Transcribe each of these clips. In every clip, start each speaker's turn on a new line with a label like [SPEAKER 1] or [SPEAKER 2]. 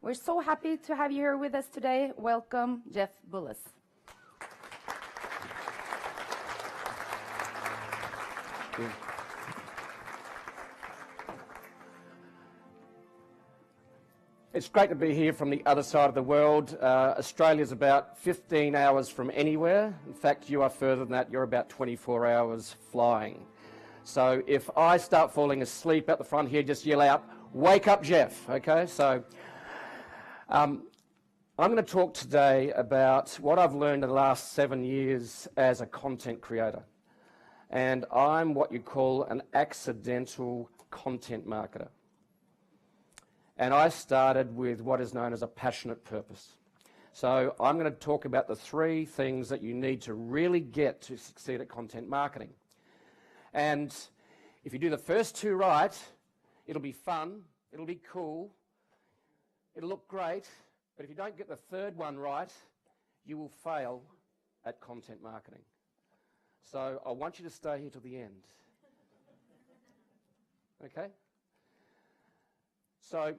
[SPEAKER 1] We're so happy to have you here with us today. Welcome, Jeff Bullas.
[SPEAKER 2] It's great to be here from the other side of the world. Australia's about 15 hours from anywhere. In fact, you are further than that. You're about 24 hours flying. So if I start falling asleep at the front here, just yell out, "Wake up, Jeff," okay? So I'm going to talk today about what I've learned in the last 7 years as a content creator. And I'm what you call an accidental content marketer. And I started with what is known as a passionate purpose. So I'm going to talk about the 3 things that you need to really get to succeed at content marketing. And if you do the first 2 right, it'll be fun, it'll be cool, it'll look great, but if you don't get the 3rd one right, you will fail at content marketing. So I want you to stay here till the end. Okay? So,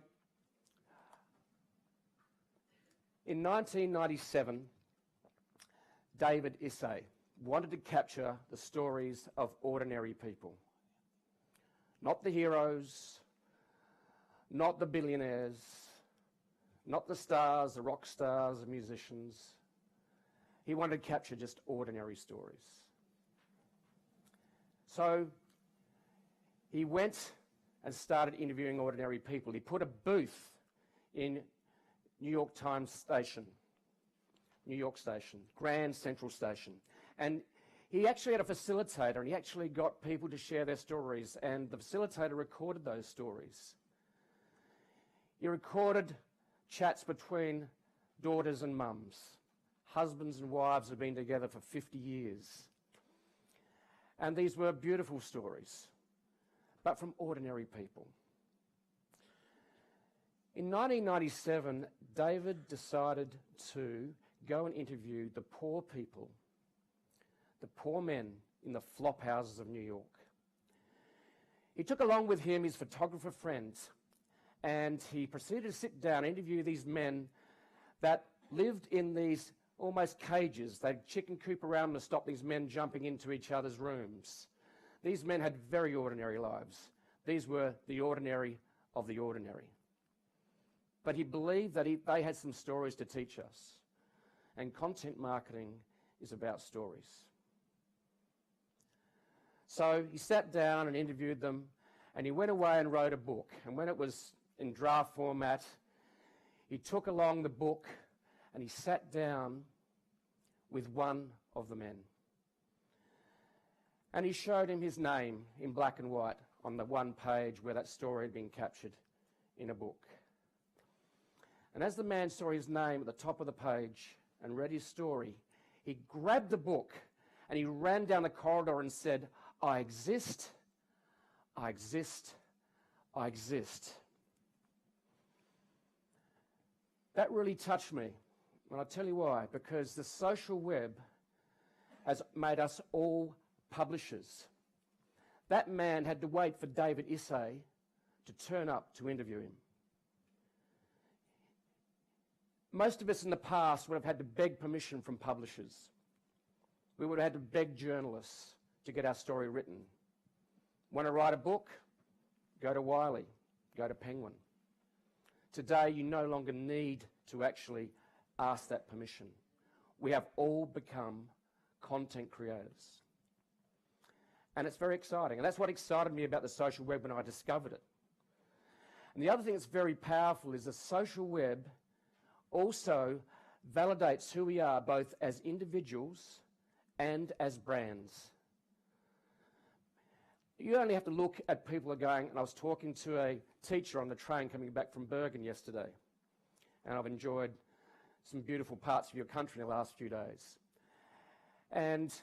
[SPEAKER 2] in 1997, David Issei wanted to capture the stories of ordinary people. Not the heroes, not the billionaires, not the stars, the rock stars, the musicians. He wanted to capture just ordinary stories. So, he went and started interviewing ordinary people. He put a booth in New York Station, Grand Central Station. And he actually had a facilitator, and he actually got people to share their stories, and the facilitator recorded those stories. He recorded chats between daughters and mums, husbands and wives who have been together for 50 years. And these were beautiful stories, but from ordinary people. In 1997, David decided to go and interview the poor people, the poor men in the flop houses of New York. He took along with him his photographer friends, and he proceeded to sit down and interview these men that lived in these almost cages. They'd chicken coop around to stop these men jumping into each other's rooms. These men had very ordinary lives. These were the ordinary of the ordinary. But he believed that they had some stories to teach us. And content marketing is about stories. So he sat down and interviewed them, and he went away and wrote a book. And when it was in draft format, he took along the book and he sat down with one of the men. And he showed him his name in black and white on the one page where that story had been captured in a book. And as the man saw his name at the top of the page and read his story, he grabbed the book and he ran down the corridor and said, "I exist, I exist, I exist." That really touched me. And I'll tell you why. Because the social web has made us all publishers. That man had to wait for David Issei to turn up to interview him. Most of us in the past would have had to beg permission from publishers. We would have had to beg journalists to get our story written. Want to write a book? Go to Wiley, go to Penguin. Today, you no longer need to actually ask that permission. We have all become content creators. And it's very exciting. And that's what excited me about the social web when I discovered it. And the other thing that's very powerful is the social web also validates who we are both as individuals and as brands. You only have to look at people who are going, and I was talking to a teacher on the train coming back from Bergen yesterday, and I've enjoyed some beautiful parts of your country in the last few days. And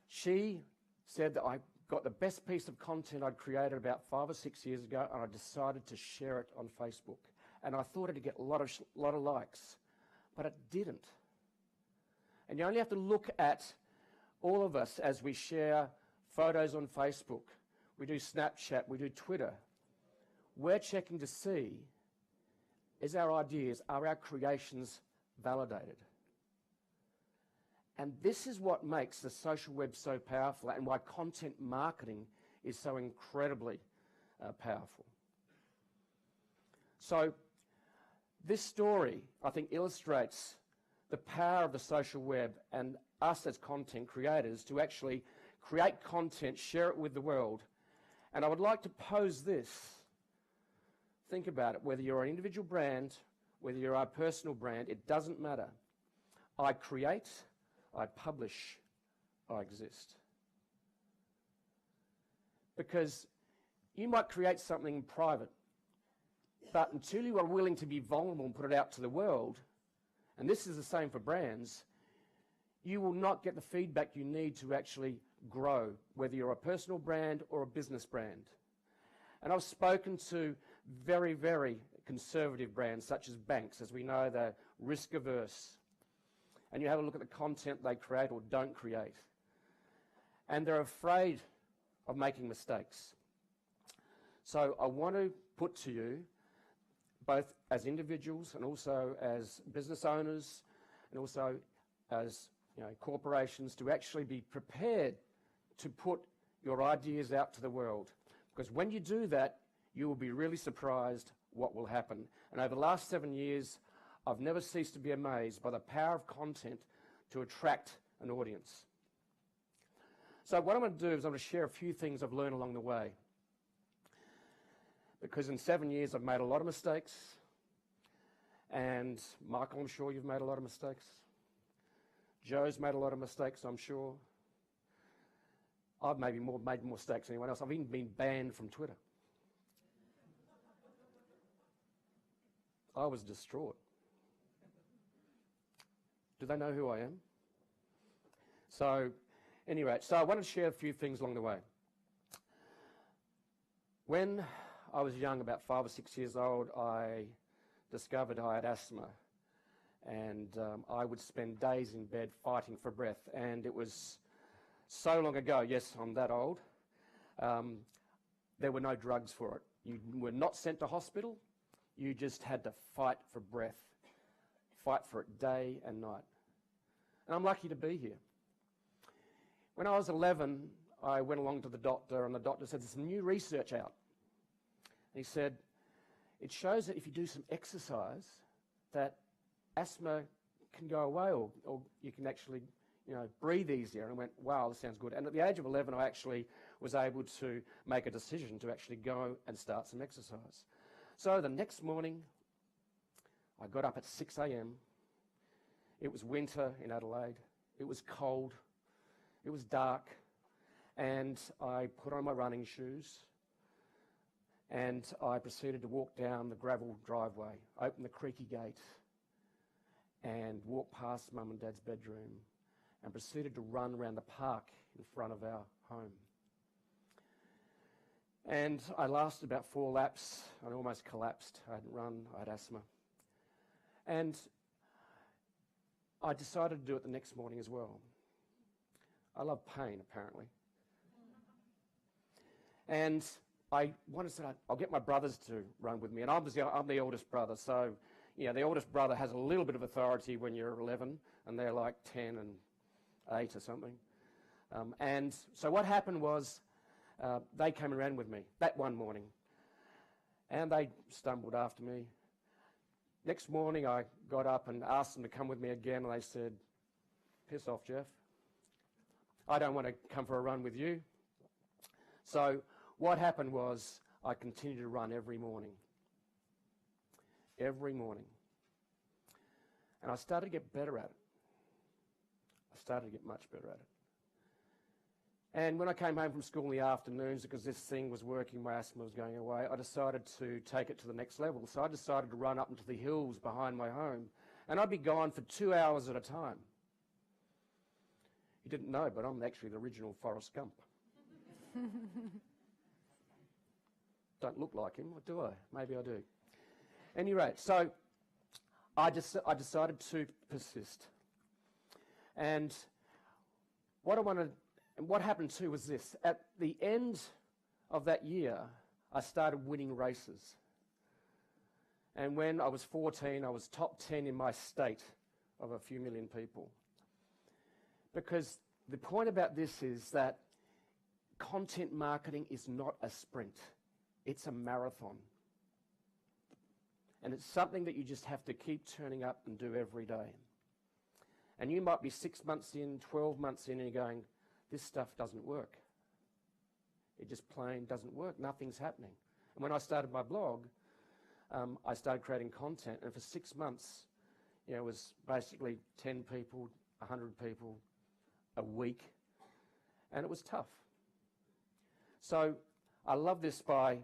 [SPEAKER 2] she said that I got the best piece of content I'd created about 5 or 6 years ago, and I decided to share it on Facebook. And I thought it'd get a lot of likes, but it didn't. And you only have to look at all of us as we share photos on Facebook. We do Snapchat, we do Twitter. We're checking to see is our ideas, are our creations validated? And this is what makes the social web so powerful and why content marketing is so incredibly powerful. So this story, I think, illustrates the power of the social web and us as content creators to actually create content, share it with the world. And I would like to pose this. Think about it. Whether you're an individual brand, whether you're a personal brand, it doesn't matter. I create, I publish, I exist. Because you might create something in private, but until you are willing to be vulnerable and put it out to the world, and this is the same for brands, you will not get the feedback you need to actually grow, whether you're a personal brand or a business brand. And I've spoken to very, very conservative brands such as banks. As we know, they're risk averse. And you have a look at the content they create or don't create. And they're afraid of making mistakes. So I want to put to you, both as individuals and also as business owners and also as corporations, to actually be prepared to put your ideas out to the world. Because when you do that, you will be really surprised what will happen. And over the last 7 years, I've never ceased to be amazed by the power of content to attract an audience. So what I'm going to do is I'm going to share a few things I've learned along the way. Because in 7 years, I've made a lot of mistakes. And Michael, I'm sure you've made a lot of mistakes. Joe's made a lot of mistakes, I'm sure. I've maybe made more mistakes than anyone else. I've even been banned from Twitter. I was distraught. Do they know who I am? So, anyway, I want to share a few things along the way. When I was young, about 5 or 6 years old, I discovered I had asthma. And I would spend days in bed fighting for breath. And it was so long ago, yes, I'm that old, there were no drugs for it. You were not sent to hospital. You just had to fight for breath, fight for it day and night. And I'm lucky to be here. When I was 11, I went along to the doctor, and the doctor said, there's some new research out. And he said, it shows that if you do some exercise, that asthma can go away, or you can actually breathe easier. And I went, wow, this sounds good. And at the age of 11, I actually was able to make a decision to actually go and start some exercise. So the next morning, I got up at 6 a.m. It was winter in Adelaide. It was cold. It was dark. And I put on my running shoes. And I proceeded to walk down the gravel driveway, open the creaky gate, and walk past Mum and Dad's bedroom, and proceeded to run around the park in front of our home. And I lasted about 4 laps. I almost collapsed. I hadn't run. I had asthma. And I decided to do it the next morning as well. I love pain, apparently. And I wanted to say, I'll get my brothers to run with me. And I'm the oldest brother, so the oldest brother has a little bit of authority when you're 11, and they're like 10 and 8 or something. And so what happened was they came around with me that one morning, and they stumbled after me. Next morning, I got up and asked them to come with me again, and they said, piss off, Jeff. I don't want to come for a run with you. So what happened was I continued to run every morning. Every morning. And I started to get better at it. I started to get much better at it. And when I came home from school in the afternoons, because this thing was working, my asthma was going away, I decided to take it to the next level. So I decided to run up into the hills behind my home. And I'd be gone for 2 hours at a time. You didn't know, but I'm actually the original Forrest Gump. Don't look like him, or do I? Maybe I do. Anyway, so I decided to persist. And what happened too was this. At the end of that year, I started winning races. And when I was 14, I was top 10 in my state of a few million people. Because the point about this is that content marketing is not a sprint. It's a marathon. And it's something that you just have to keep turning up and do every day. And you might be 6 months in, 12 months in, and you're going, this stuff doesn't work. It just plain doesn't work. Nothing's happening. And when I started my blog, I started creating content, and for 6 months, it was basically 10 people, 100 people a week, and it was tough. So I love this by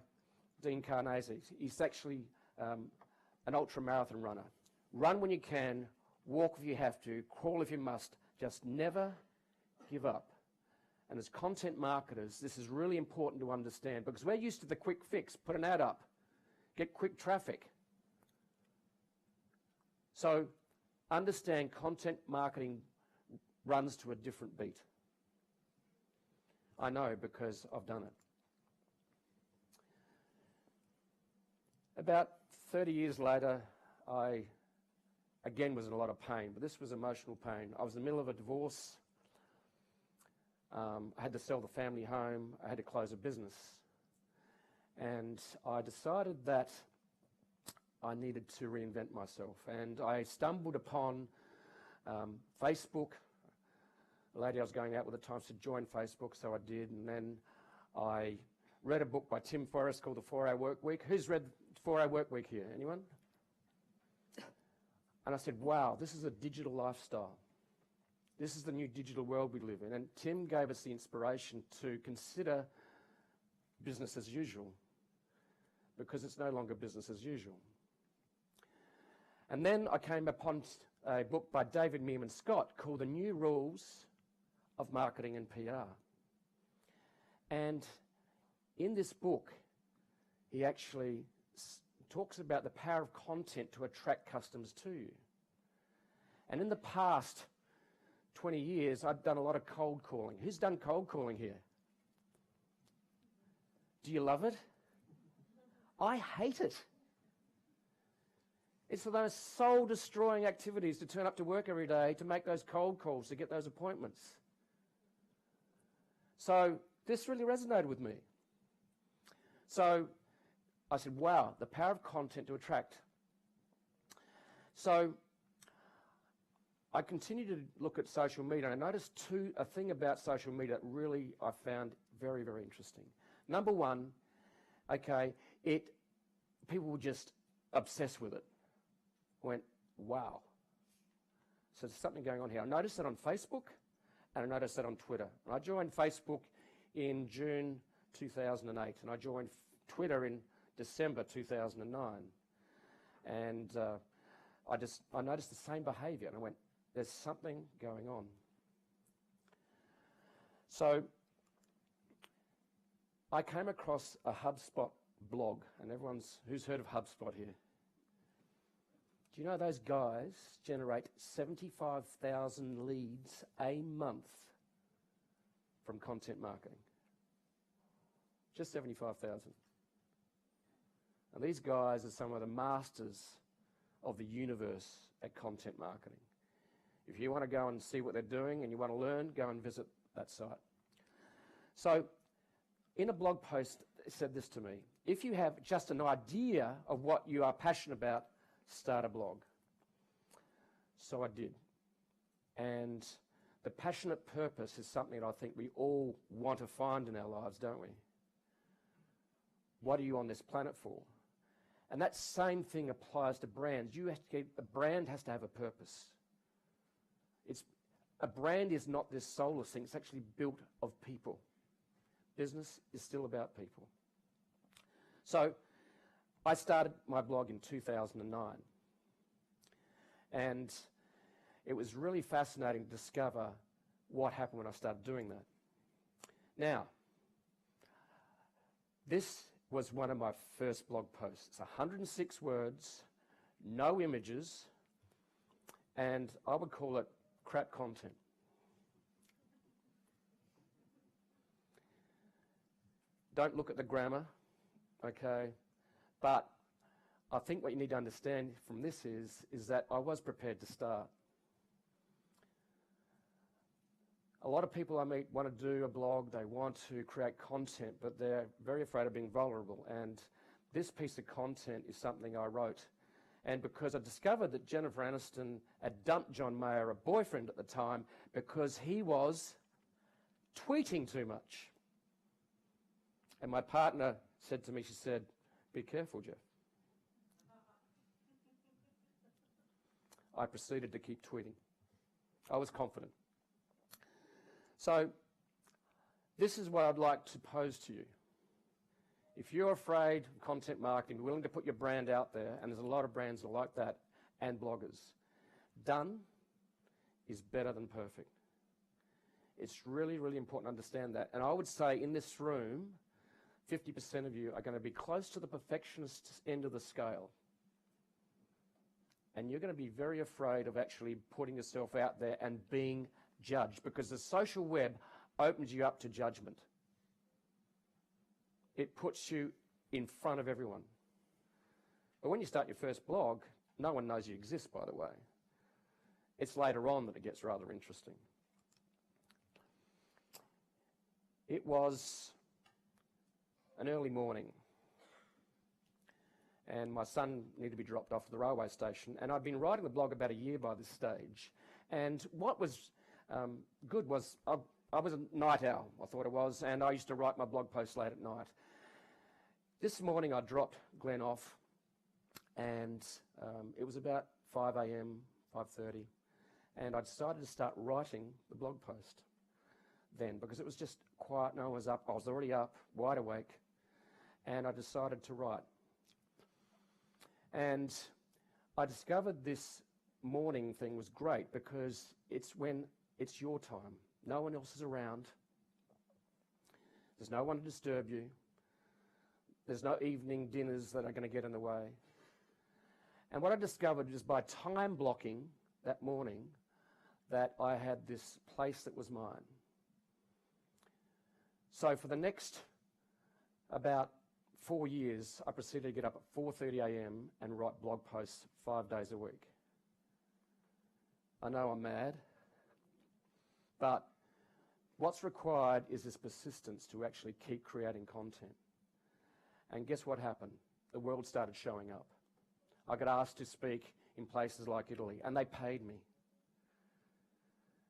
[SPEAKER 2] Dean Carnegie. He's actually an ultra-marathon runner. Run when you can, walk if you have to, crawl if you must, just never give up. And as content marketers, this is really important to understand because we're used to the quick fix. Put an ad up, get quick traffic. So understand content marketing runs to a different beat. I know because I've done it. About 30 years later, I again was in a lot of pain, but this was emotional pain. I was in the middle of a divorce. I had to sell the family home. I had to close a business. And I decided that I needed to reinvent myself. And I stumbled upon Facebook. A lady I was going out with at the time said, join Facebook, so I did. And then I read a book by Tim Ferriss called The 4-Hour Work Week. Who's read The 4-Hour Work Week here? Anyone? And I said, wow, this is a digital lifestyle. This is the new digital world we live in. And Tim gave us the inspiration to consider business as usual because it's no longer business as usual. And then I came upon a book by David Meerman Scott called The New Rules of Marketing and PR. And in this book, he actually talks about the power of content to attract customers to you. And in the past 20 years, I've done a lot of cold calling. Who's done cold calling here? Do you love it? I hate it. It's one of those soul-destroying activities to turn up to work every day to make those cold calls, to get those appointments. So this really resonated with me. So I said, wow, the power of content to attract. So I continued to look at social media, and I noticed a thing about social media that really I found very, very interesting. Number one, okay, people were just obsessed with it. I went, wow. So there's something going on here. I noticed that on Facebook, and I noticed that on Twitter. And I joined Facebook in June 2008, and I joined Twitter in December 2009. And I noticed the same behavior, and I went, there's something going on. So I came across a HubSpot blog, and who's heard of HubSpot here? Do you know those guys generate 75,000 leads a month from content marketing? Just 75,000. And these guys are some of the masters of the universe at content marketing. If you want to go and see what they're doing and you want to learn, go and visit that site. So in a blog post, it said this to me: if you have just an idea of what you are passionate about, start a blog. So I did. And the passionate purpose is something that I think we all want to find in our lives, don't we? What are you on this planet for? And that same thing applies to brands. A brand has to have a purpose. A brand is not this soulless thing. It's actually built of people. Business is still about people. So I started my blog in 2009. And it was really fascinating to discover what happened when I started doing that. Now, this was one of my first blog posts. It's 106 words, no images, and I would call it crap content. Don't look at the grammar, okay? But I think what you need to understand from this is that I was prepared to start. A lot of people I meet want to do a blog, they want to create content, but they're very afraid of being vulnerable. And this piece of content is something I wrote. And because I discovered that Jennifer Aniston had dumped John Mayer, her boyfriend at the time, because he was tweeting too much. And my partner said to me, she said, "Be careful, Jeff." I proceeded to keep tweeting. I was confident. So this is what I'd like to pose to you. If you're afraid of content marketing, willing to put your brand out there, and there's a lot of brands that are like that, and bloggers, done is better than perfect. It's really, really important to understand that. And I would say in this room, 50% of you are going to be close to the perfectionist end of the scale. And you're going to be very afraid of actually putting yourself out there and being judged, because the social web opens you up to judgment. It puts you in front of everyone. But when you start your first blog, no one knows you exist, by the way. It's later on that it gets rather interesting. It was an early morning, and my son needed to be dropped off at the railway station, and I'd been writing the blog about a year by this stage. And what was good was I was a night owl, I thought it was, and I used to write my blog posts late at night. This morning I dropped Glenn off, and it was about 5 a.m., 5:30, and I decided to start writing the blog post then, because it was just quiet, no one was up, I was already up, wide awake, and I decided to write. And I discovered this morning thing was great because it's when it's your time. No one else is around. There's no one to disturb you. There's no evening dinners that are going to get in the way. And what I discovered is by time blocking that morning that I had this place that was mine. So for the next about 4 years, I proceeded to get up at 4:30 a.m. and write blog posts 5 days a week. I know I'm mad, but what's required is this persistence to actually keep creating content. And guess what happened? The world started showing up. I got asked to speak in places like Italy, and they paid me.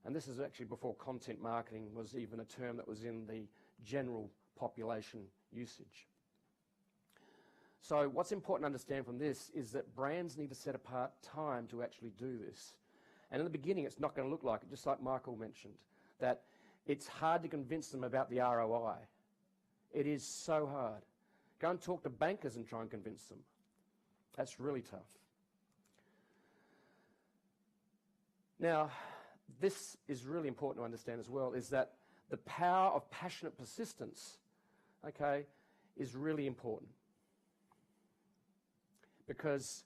[SPEAKER 2] And this is actually before content marketing was even a term that was in the general population usage. So what's important to understand from this is that brands need to set apart time to actually do this. And in the beginning, it's not going to look like it, just like Michael mentioned, that it's hard to convince them about the ROI. It is so hard. Go and talk to bankers and try and convince them. That's really tough. Now, this is really important to understand as well, is that the power of passionate persistence, okay, is really important. Because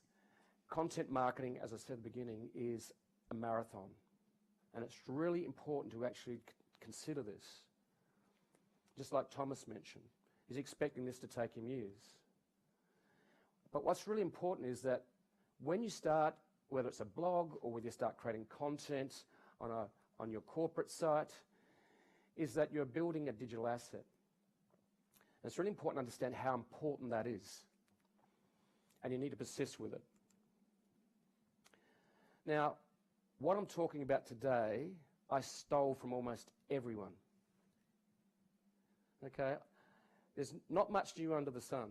[SPEAKER 2] content marketing, as I said at the beginning, is a marathon. And it's really important to actually consider this. Just like Thomas mentioned, he's expecting this to take him years. But what's really important is that when you start, whether it's a blog or whether you start creating content on your corporate site, is that you're building a digital asset. And it's really important to understand how important that is. And you need to persist with it. Now, what I'm talking about today, I stole from almost everyone. Okay? There's not much new under the sun.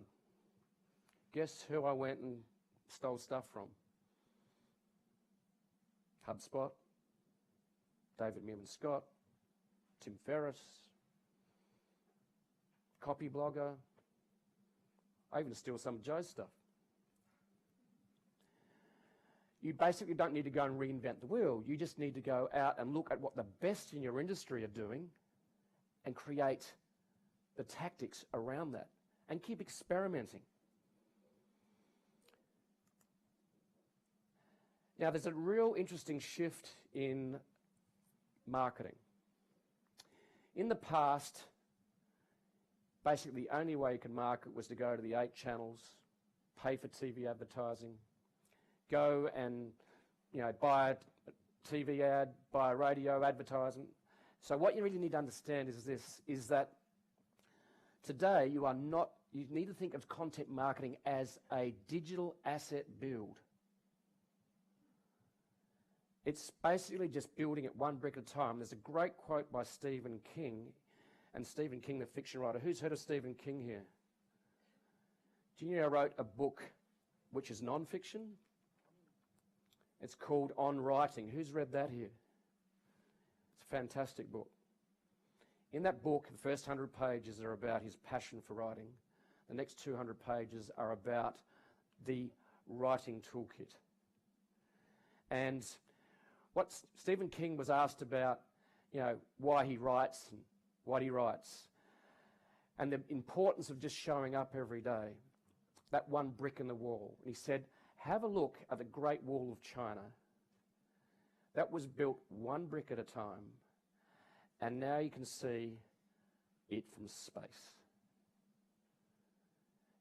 [SPEAKER 2] Guess who I went and stole stuff from? HubSpot, David Meerman Scott, Tim Ferriss, Copy Blogger. I even steal some of Joe's stuff. You basically don't need to go and reinvent the wheel. You just need to go out and look at what the best in your industry are doing and create the tactics around that and keep experimenting. Now, there's a real interesting shift in marketing. In the past, basically the only way you could market was to go to the 8 channels, pay for TV advertising, go and buy a TV ad, buy a radio advertisement. So what you really need to understand is this, is that today you need to think of content marketing as a digital asset build. It's basically just building it one brick at a time. There's a great quote by Stephen King, and Stephen King, the fiction writer. Who's heard of Stephen King here? Do you know he wrote a book which is non-fiction? It's called On Writing. Who's read that here? It's a fantastic book. In that book, the first 100 pages are about his passion for writing. The next 200 pages are about the writing toolkit. And what Stephen King was asked about, why he writes and what he writes, and the importance of just showing up every day, that one brick in the wall. And he said, have a look at the Great Wall of China. That was built one brick at a time, and now you can see it from space.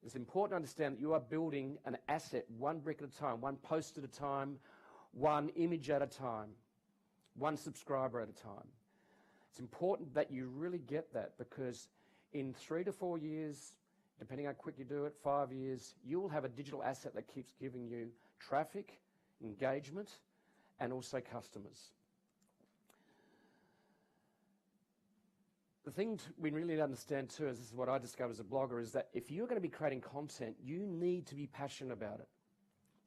[SPEAKER 2] It's important to understand that you are building an asset one brick at a time, one post at a time, one image at a time, one subscriber at a time. It's important that you really get that, because in 3 to 4 years, depending how quick you do it, 5 years, you will have a digital asset that keeps giving you traffic, engagement, and also customers. The thing we really need to understand too, as this is what I discovered as a blogger, is that if you're going to be creating content, you need to be passionate about it.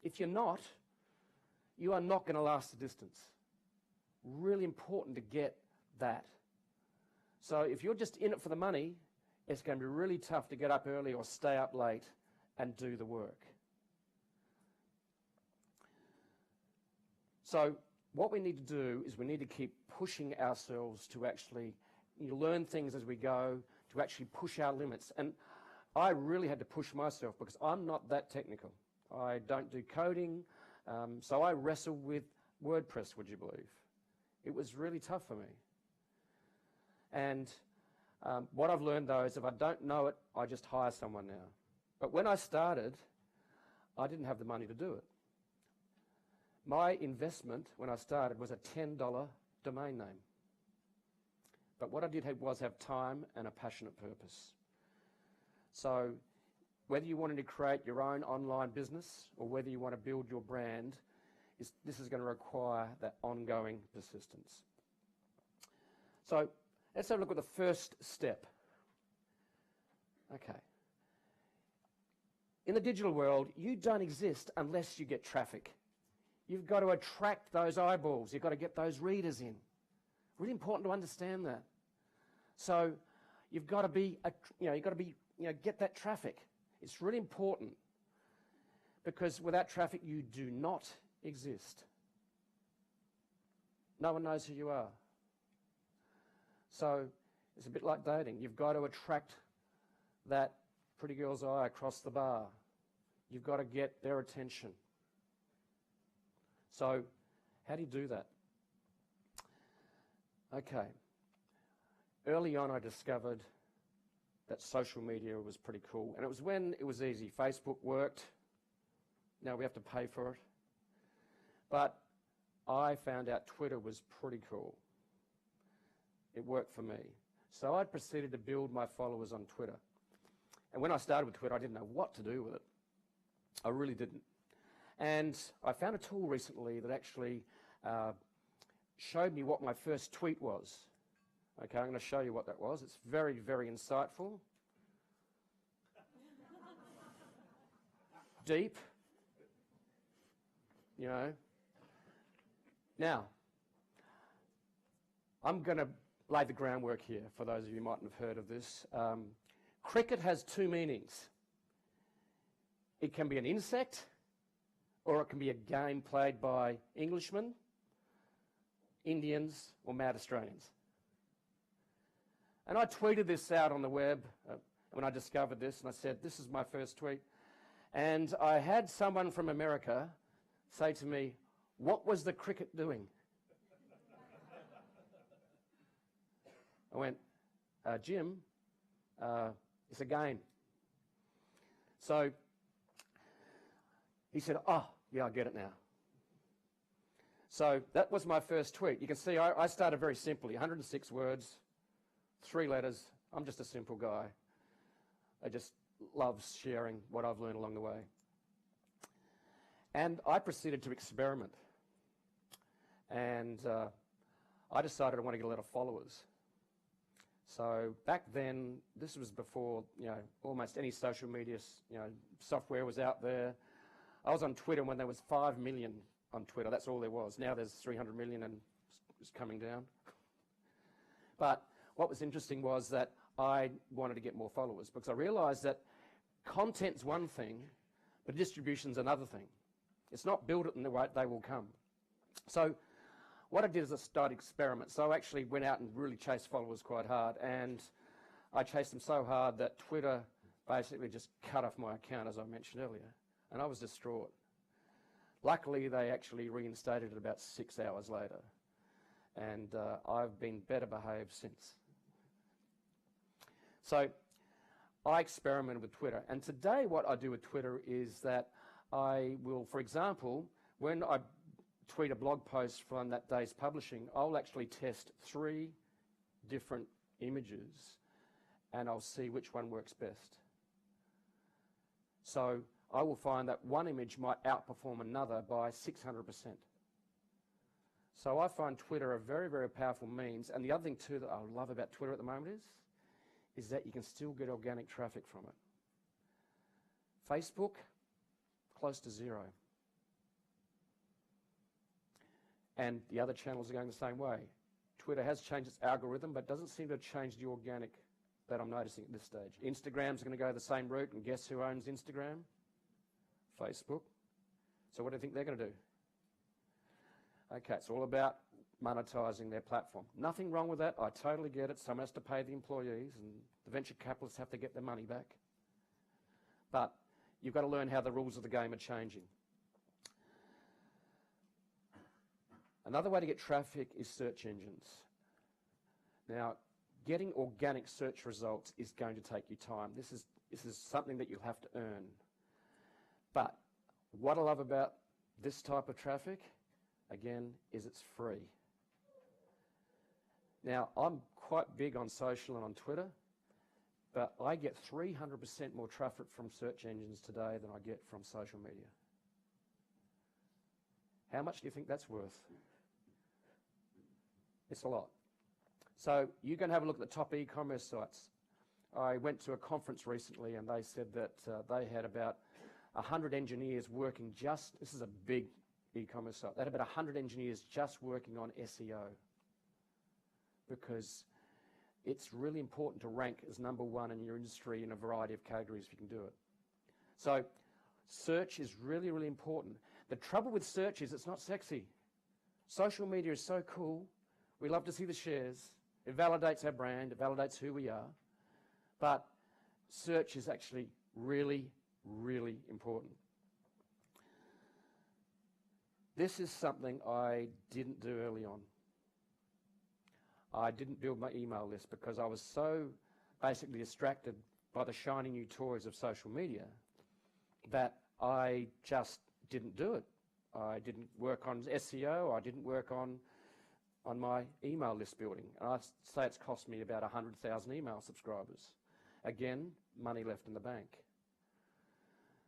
[SPEAKER 2] If you're not, you are not going to last the distance. Really important to get that. So if you're just in it for the money, it's going to be really tough to get up early or stay up late and do the work. So what we need to do is we need to keep pushing ourselves to actually learn things as we go, to actually push our limits. And I really had to push myself because I'm not that technical. I don't do coding, so I wrestled with WordPress, would you believe? It was really tough for me. And what I've learned, though, is if I don't know it, I just hire someone now. But when I started, I didn't have the money to do it. My investment when I started was a $10 domain name. But what I did was have time and a passionate purpose. So whether you wanted to create your own online business or whether you want to build your brand, this is going to require that ongoing persistence. So let's have a look at the first step. Okay. In the digital world, you don't exist unless you get traffic. You've got to attract those eyeballs. You've got to get those readers in. Really important to understand that. So you've got to get that traffic. It's really important because without traffic, you do not exist. No one knows who you are. So it's a bit like dating. You've got to attract that pretty girl's eye across the bar. You've got to get their attention. So how do you do that? Okay. Early on, I discovered that social media was pretty cool. And it was when it was easy. Facebook worked. Now we have to pay for it. But I found out Twitter was pretty cool. It worked for me. So I proceeded to build my followers on Twitter. And when I started with Twitter, I didn't know what to do with it. I really didn't. And I found a tool recently that actually showed me what my first tweet was. Okay, I'm going to show you what that was. It's very, very insightful. Deep. Now, I'm going to lay the groundwork here for those of you who mightn't have heard of this. Cricket has two meanings. It can be an insect, or it can be a game played by Englishmen, Indians, or mad Australians. And I tweeted this out on the web when I discovered this, and I said, this is my first tweet. And I had someone from America say to me, what was the cricket doing? I went, Jim, it's a game. So He said, oh, yeah, I get it now. So that was my first tweet. You can see I started very simply, 106 words, 3 letters. I'm just a simple guy. I just love sharing what I've learned along the way. And I proceeded to experiment. And I decided I want to get a lot of followers. So back then, this was before, almost any social media, software was out there. I was on Twitter when there was 5 million on Twitter. That's all there was. Now there's 300 million and it's coming down. But what was interesting was that I wanted to get more followers because I realized that content's one thing, but distribution's another thing. It's not build it and they will come. So what I did is I started experiments. So I actually went out and really chased followers quite hard, and I chased them so hard that Twitter basically just cut off my account, as I mentioned earlier, and I was distraught. Luckily, they actually reinstated it about 6 hours later, and I've been better behaved since. So I experimented with Twitter, and today what I do with Twitter is that I will, for example, when I tweet a blog post from that day's publishing, I'll actually test 3 different images and I'll see which one works best. So I will find that one image might outperform another by 600%. So I find Twitter a very, very powerful means. And the other thing too that I love about Twitter at the moment is that you can still get organic traffic from it. Facebook, close to 0. And the other channels are going the same way. Twitter has changed its algorithm, but doesn't seem to have changed the organic that I'm noticing at this stage. Instagram's going to go the same route, and guess who owns Instagram? Facebook. So what do you think they're going to do? Okay, it's all about monetizing their platform. Nothing wrong with that. I totally get it. Someone has to pay the employees, and the venture capitalists have to get their money back. But you've got to learn how the rules of the game are changing. Another way to get traffic is search engines. Now, getting organic search results is going to take you time. This is something that you'll have to earn. But what I love about this type of traffic, again, is it's free. Now, I'm quite big on social and on Twitter, but I get 300% more traffic from search engines today than I get from social media. How much do you think that's worth? It's a lot. So you can have a look at the top e-commerce sites. I went to a conference recently and they said that they had about 100 engineers working just, this is a big e-commerce site, they had about 100 engineers just working on SEO because it's really important to rank as #1 in your industry in a variety of categories if you can do it. So search is really, really important. The trouble with search is it's not sexy. Social media is so cool. We love to see the shares. It validates our brand. It validates who we are. But search is actually really, really important. This is something I didn't do early on. I didn't build my email list because I was so basically distracted by the shiny new toys of social media that I just didn't do it. I didn't work on SEO. I didn't work on my email list building. And I'd say it's cost me about 100,000 email subscribers. Again, money left in the bank.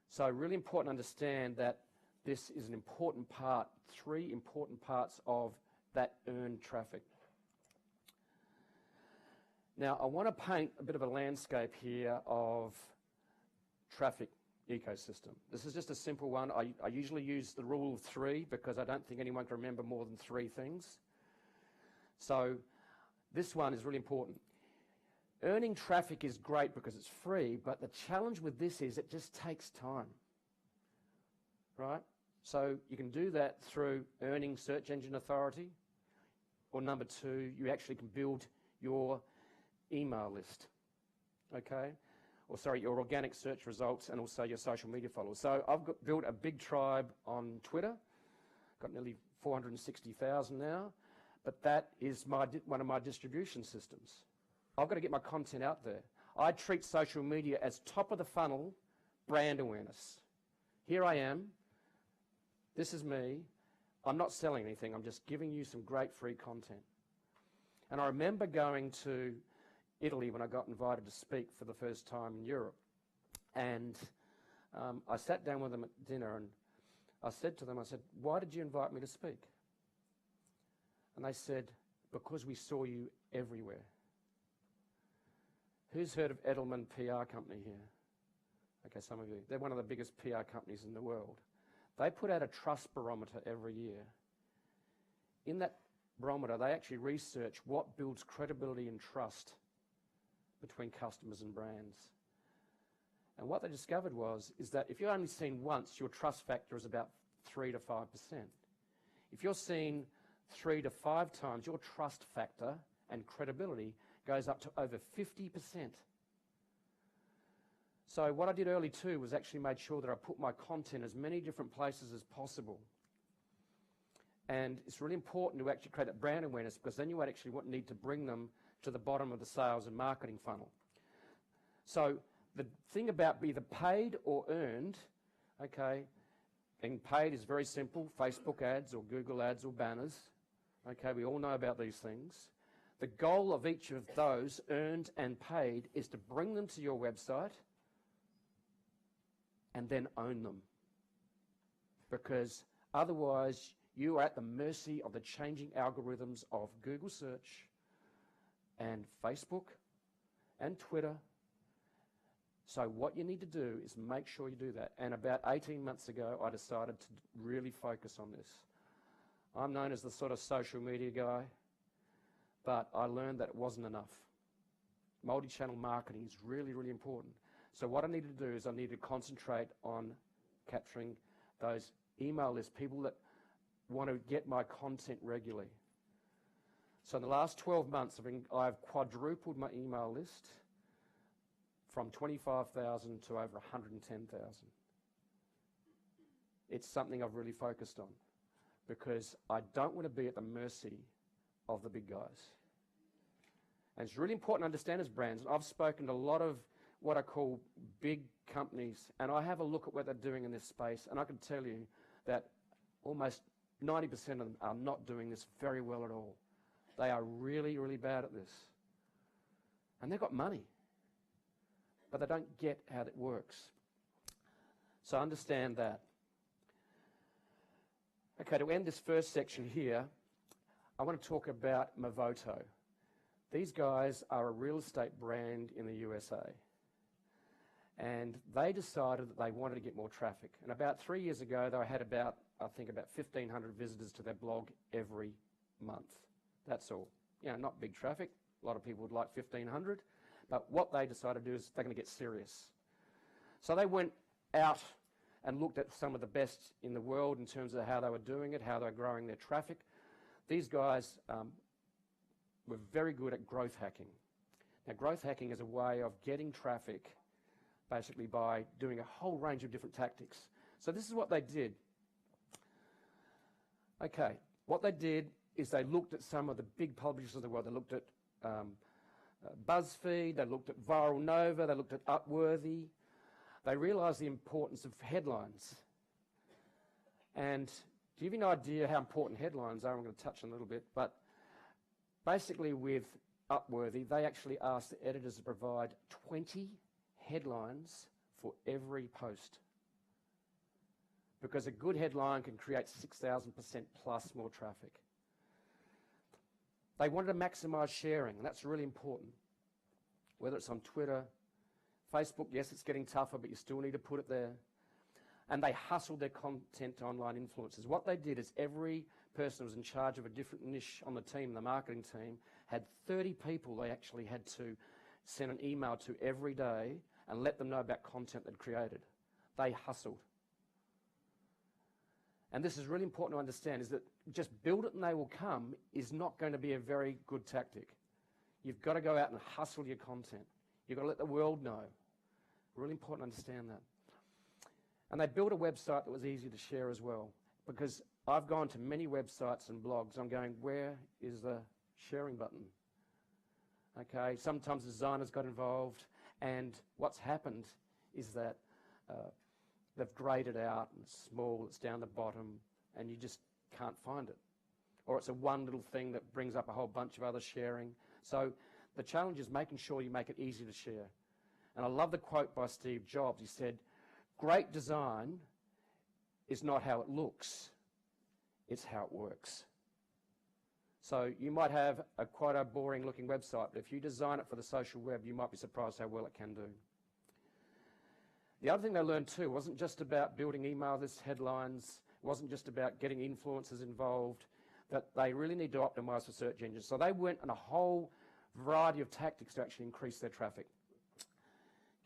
[SPEAKER 2] So really important to understand that this is an important part, 3 important parts of that earned traffic. Now, I want to paint a bit of a landscape here of traffic ecosystem. This is just a simple one. I usually use the rule of 3 because I don't think anyone can remember more than 3 things. So this one is really important. Earning traffic is great because it's free, but the challenge with this is it just takes time, right? So you can do that through earning search engine authority, or #2, you actually can build your email list, okay? Or sorry, your organic search results and also your social media followers. So I've built a big tribe on Twitter, got nearly 460,000 now, but that is one of my distribution systems. I've got to get my content out there. I treat social media as top of the funnel brand awareness. Here I am, This is me. I'm not selling anything. I'm just giving you some great free content. And I remember going to Italy when I got invited to speak for the first time in Europe. And I sat down with them at dinner and I said to them, I said, why did you invite me to speak? And they said, because we saw you everywhere. Who's heard of Edelman PR company here? Okay, some of you. They're one of the biggest PR companies in the world. They put out a trust barometer every year. In that barometer, they actually research what builds credibility and trust between customers and brands. And what they discovered is that if you're only seen once, your trust factor is about 3 to 5%. If you're seen 3 to 5 times, your trust factor and credibility goes up to over 50%. So what I did early too was actually made sure that I put my content as many different places as possible. And it's really important to actually create that brand awareness, because then you would actually need to bring them to the bottom of the sales and marketing funnel. So the thing about either paid or earned, okay, being paid is very simple, Facebook ads or Google ads or banners. Okay, we all know about these things. The goal of each of those, earned and paid, is to bring them to your website and then own them. Because otherwise, you are at the mercy of the changing algorithms of Google search and Facebook and Twitter. So what you need to do is make sure you do that. And about 18 months ago, I decided to really focus on this. I'm known as the sort of social media guy, but I learned that it wasn't enough. Multi-channel marketing is really, really important. So what I needed to do is I needed to concentrate on capturing those email lists, people that want to get my content regularly. So in the last 12 months, I've quadrupled my email list from 25,000 to over 110,000. It's something I've really focused on because I don't want to be at the mercy of the big guys. And it's really important to understand as brands. I've spoken to a lot of what I call big companies, and I have a look at what they're doing in this space, and I can tell you that almost 90% of them are not doing this very well at all. They are really, really bad at this. And they've got money, but they don't get how it works. So understand that. Okay, to end this first section here, I want to talk about Movoto. These guys are a real estate brand in the USA. And they decided that they wanted to get more traffic. And about 3 years ago, they had about 1,500 visitors to their blog every month. That's all. You know, not big traffic. A lot of people would like 1,500. But what they decided to do is they're going to get serious. So they went out and looked at some of the best in the world in terms of how they were doing it, how they were growing their traffic. These guys were very good at growth hacking. Now, growth hacking is a way of getting traffic basically by doing a whole range of different tactics. So this is what they did. Okay, what they did is they looked at some of the big publishers of the world. They looked at BuzzFeed, they looked at Viral Nova, they looked at Upworthy. They realised the importance of headlines. And to give you an idea how important headlines are, I'm going to touch on a little bit, but basically with Upworthy, they actually asked the editors to provide 20 headlines for every post. Because a good headline can create 6,000% plus more traffic. They wanted to maximise sharing, and that's really important. Whether it's on Twitter, Facebook, yes, it's getting tougher, but you still need to put it there. And they hustled their content to online influencers. What they did is every person who was in charge of a different niche on the team, the marketing team, had 30 people they actually had to send an email to every day and let them know about content they'd created. They hustled. And this is really important to understand, is that just build it and they will come is not going to be a very good tactic. You've got to go out and hustle your content. You've got to let the world know. Really important to understand that. And they built a website that was easy to share as well, because I've gone to many websites and blogs. I'm going, where is the sharing button? Okay, sometimes designers got involved, and what's happened is that they've grayed it out and it's small, it's down the bottom, and you just can't find it. Or it's a one little thing that brings up a whole bunch of other sharing. So the challenge is making sure you make it easy to share. And I love the quote by Steve Jobs. He said, "Great design is not how it looks, it's how it works." So you might have quite a boring looking website, but if you design it for the social web, you might be surprised how well it can do. The other thing they learned too wasn't just about building email list headlines, it wasn't just about getting influencers involved, that they really need to optimize for search engines. So they went on a whole variety of tactics to actually increase their traffic.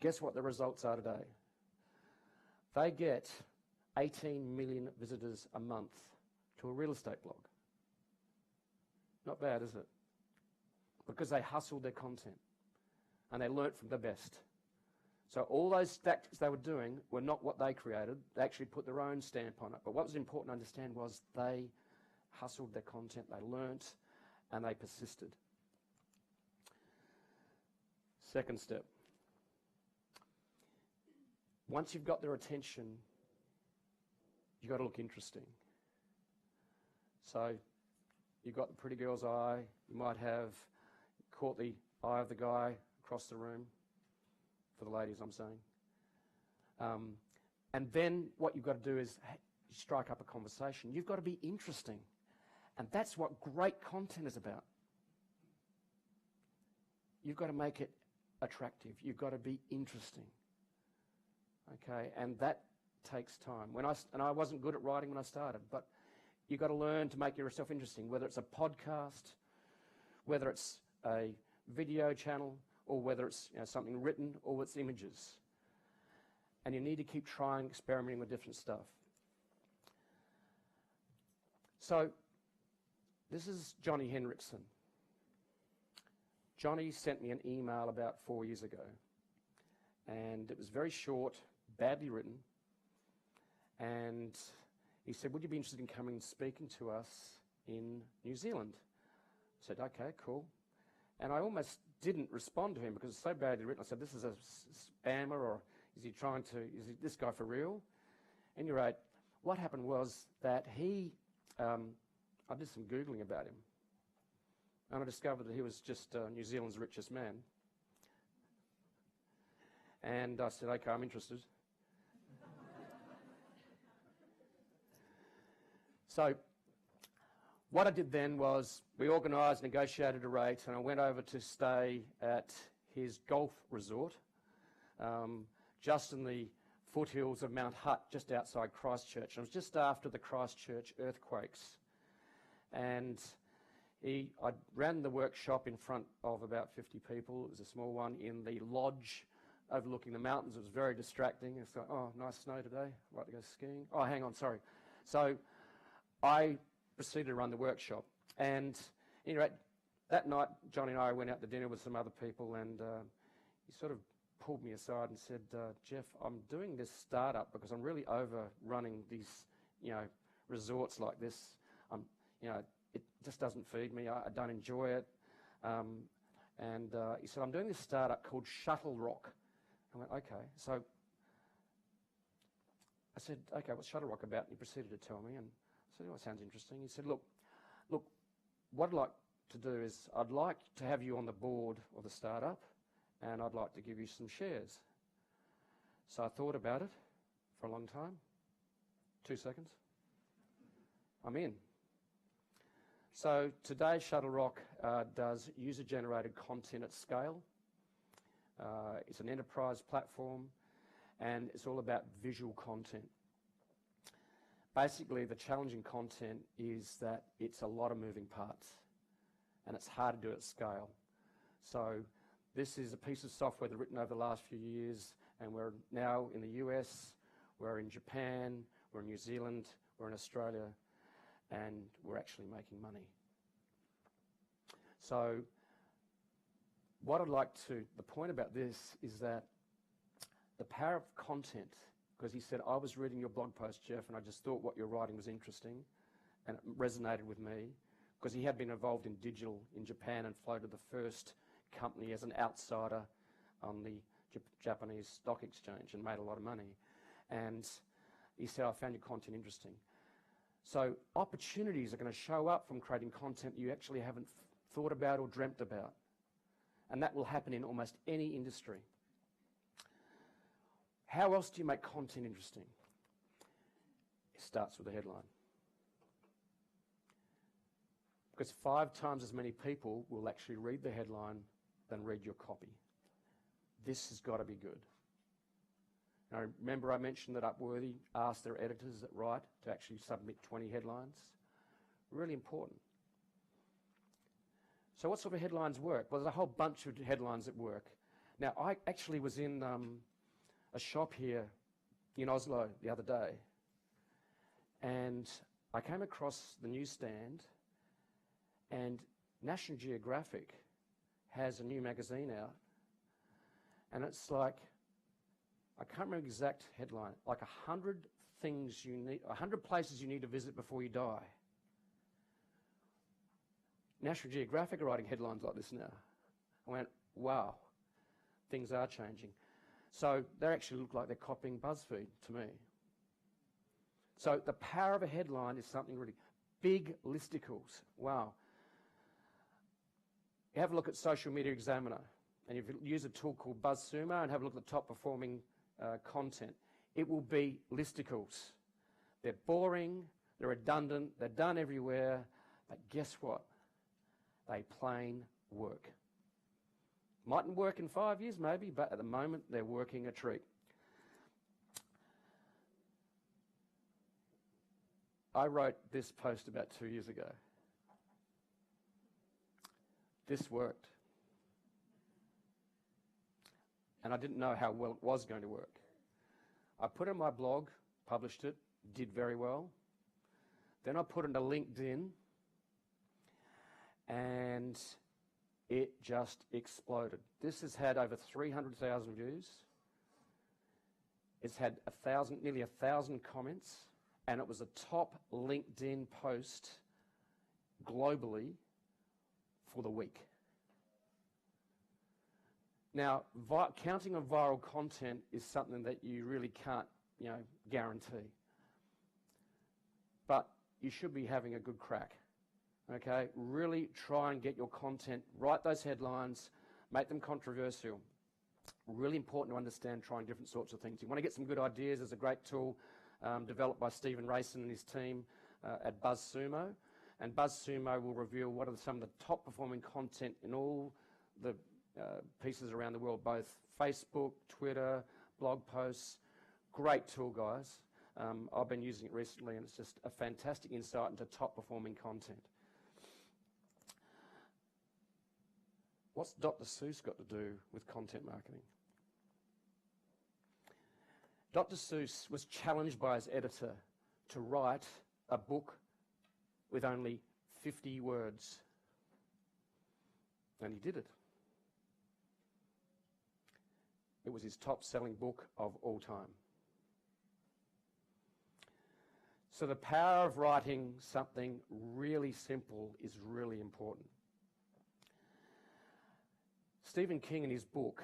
[SPEAKER 2] Guess what the results are today? They get 18 million visitors a month to a real estate blog. Not bad, is it? Because they hustled their content and they learnt from the best. So all those tactics they were doing were not what they created. They actually put their own stamp on it. But what was important to understand was they hustled their content, they learnt, and they persisted. Second step. Once you've got their attention, you've got to look interesting. So you've got the pretty girl's eye, you might have caught the eye of the guy across the room, for the ladies I'm saying. And then what you've got to do is strike up a conversation. You've got to be interesting. And that's what great content is about. You've got to make it attractive. You've got to be interesting. Okay, and that takes time. I wasn't good at writing when I started, but you've got to learn to make yourself interesting, whether it's a podcast, whether it's a video channel, or whether it's something written, or it's images. And you need to keep trying, experimenting with different stuff. So, this is Johnny Henriksen. Johnny sent me an email about 4 years ago, and it was very short, badly written, and he said, "Would you be interested in coming and speaking to us in New Zealand?" I said, "Okay, cool." And I almost didn't respond to him because it's so badly written. I said, "This is a spammer, or is he this guy for real?" At any rate, what happened was that I did some Googling about him, and I discovered that he was just New Zealand's richest man. And I said, "Okay, I'm interested." So what I did then was we organised, negotiated a rate, and I went over to stay at his golf resort, just in the foothills of Mount Hutt, just outside Christchurch. And it was just after the Christchurch earthquakes. And I ran the workshop in front of about 50 people. It was a small one in the lodge overlooking the mountains. It was very distracting. It's like, "Oh, nice snow today. I'd like to go skiing." Oh, hang on, sorry. So I proceeded to run the workshop. And anyway, that night, Johnny and I went out to dinner with some other people, and he sort of pulled me aside and said, "Jeff, I'm doing this startup because I'm really overrunning these, resorts like this. It just doesn't feed me. I don't enjoy it." And he said, "I'm doing this startup called Shuttle Rock." I went, "Okay." So I said, "Okay, what's Shuttle Rock about?" And he proceeded to tell me, and I said, "Oh, it sounds interesting." He said, look, what I'd like to do is I'd like to have you on the board of the startup, and I'd like to give you some shares. So I thought about it for a long time. 2 seconds. I'm in. So today, Shuttle Rock does user-generated content at scale. It's an enterprise platform, and it's all about visual content. Basically, the challenging content is that it's a lot of moving parts, and it's hard to do at scale. So this is a piece of software that's written over the last few years, and we're now in the US, we're in Japan, we're in New Zealand, we're in Australia, and we're actually making money. So the point about this is that the power of content, because he said, "I was reading your blog post, Jeff, and I just thought what you're writing was interesting, and it resonated with me," because he had been involved in digital in Japan and floated the first company as an outsider on the Japanese stock exchange and made a lot of money. And he said, I found your content interesting. So opportunities are going to show up from creating content you actually haven't thought about or dreamt about. And that will happen in almost any industry. How else do you make content interesting? It starts with a headline. Because 5 times as many people will actually read the headline than read your copy. This has got to be good. Now, remember I mentioned that Upworthy asked their editors that write to actually submit 20 headlines? Really important. So what sort of headlines work? Well, there's a whole bunch of headlines that work. Now, I actually was in a shop here in Oslo the other day, and I came across the newsstand, and National Geographic has a new magazine out, and it's like, I can't remember the exact headline, like 100 things you need, 100 places you need to visit before you die. National Geographic are writing headlines like this now. I went, wow, things are changing. So they actually look like they're copying BuzzFeed to me. So the power of a headline is something really big. Listicles, wow. You have a look at Social Media Examiner, and if you use a tool called BuzzSumo and have a look at the top performing content, it will be listicles. They're boring, they're redundant, they're done everywhere, but guess what? They plain work. Mightn't work in 5 years maybe, but at the moment they're working a treat. I wrote this post about 2 years ago. This worked. And I didn't know how well it was going to work. I put it on my blog, published it, did very well. Then I put it into LinkedIn, and it just exploded. This has had over 300,000 views. It's had nearly 1,000 comments, and it was a top LinkedIn post globally for the week. Now, counting on viral content is something that you really can't, guarantee. But you should be having a good crack. Okay, really try and get your content, write those headlines, make them controversial. Really important to understand trying different sorts of things. You want to get some good ideas, there's a great tool developed by Stephen Rayson and his team at BuzzSumo. And BuzzSumo will reveal what are some of the top performing content in all the pieces around the world, both Facebook, Twitter, blog posts. Great tool, guys. I've been using it recently, and it's just a fantastic insight into top performing content. What's Dr. Seuss got to do with content marketing? Dr. Seuss was challenged by his editor to write a book with only 50 words. And he did it. It was his top-selling book of all time. So the power of writing something really simple is really important. Stephen King, in his book,